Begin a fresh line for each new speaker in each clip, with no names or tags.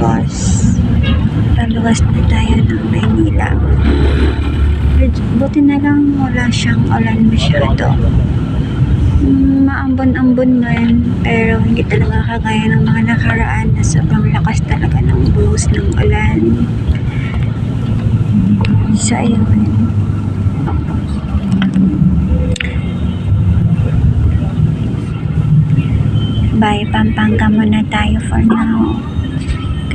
boss. Paluwas na tayo ng Maynila. Buti na lang wala siyang ulan masyado. Maambon-ambon man, pero hindi talaga kagaya ng mga nakaraan na sobrang lakas talaga ng buhos ng ulan. So, ayun. Bye, Pampanga muna tayo for now.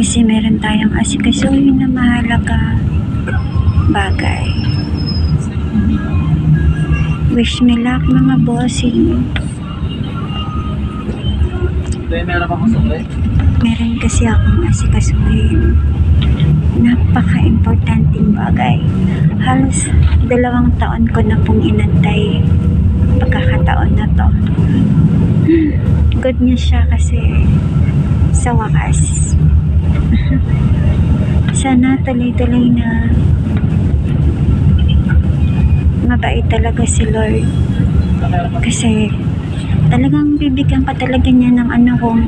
Kasi meron tayong asikasuhin na mahalaga bagay. Wish me luck mga bossing. Meron kasi akong asikasuhin. Napaka-importanting bagay. Halos 2 taon ko na pong inantay pagkakataon na to. Good news siya kasi sa wakas. Sana tuloy-tuloy na. Mabait talaga si Lord. Kasi talagang bibigyan ka talaga niya ng ano kung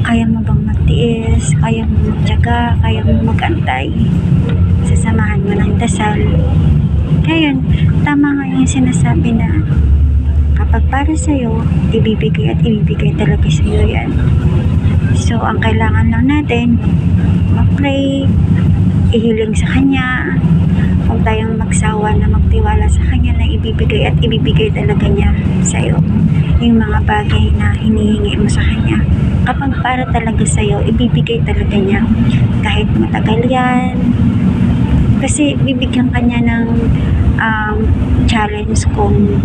kaya mo bang magtiis, kaya mo magtiyaga, kaya mo magantay. Sasamahan mo ng dasal. Kaya yun, tama nga yung sinasabi na kapag para sa'yo, ibibigay at ibibigay talaga sa'yo yan. So, ang kailangan lang natin, mag-pray, ihiling sa Kanya, huwag tayong magsawa na magtiwala sa Kanya na ibibigay at ibibigay talaga niya sa'yo yung mga bagay na hinihingi mo sa Kanya. Kapag para talaga sa'yo, ibibigay talaga niya kahit matagal yan. Kasi bibigyan ka niya ng challenge kung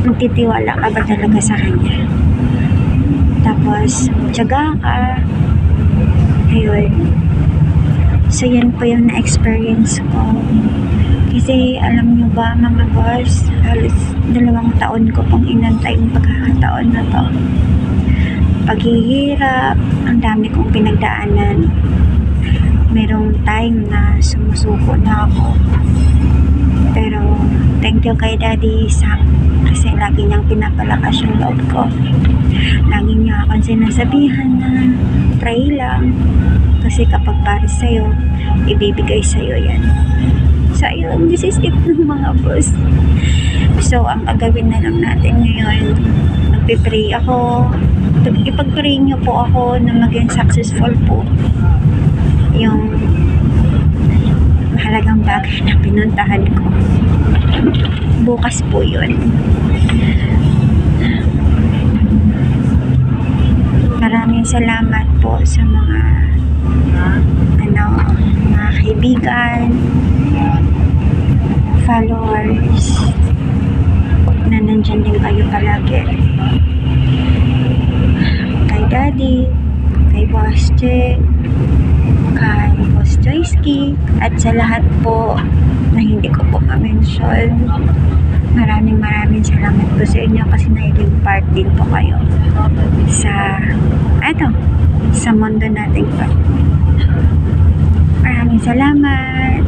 magtitiwala ka ba talaga sa Kanya. Tapos, tiyaga ka. Ayun. So, yan po yung na-experience ko. Kasi, alam nyo ba, mga boss, halos 2 taon ko pong inantay yung pagkakataon na to. Paghihirap, ang dami kong pinagdaanan. Merong time na sumusuko na ako. Pero, thank you kay Daddy Sam. Kasi lagi niyang pinapalakas yung loob ko. Lagi niya akong sinasabihan na pray lang. Kasi kapag para sa'yo, ibibigay sa'yo yan. So, ayun, this is it ng mga boss. So, ang gagawin na lang natin ngayon, magpipray ako. Ipag-pray niyo po ako na maging successful po yung mahalagang bagay na pinuntahan ko. Bukas po yun. Maraming salamat po sa mga mga kaibigan, followers na nandyan din kayo palagi. Kay Daddy, kay Boss Che, kay Boss Joyski, at sa lahat po na hindi ko po ma-mention. Maraming salamat po sa inyo kasi naging part din po kayo sa mundo natin po. Maraming salamat.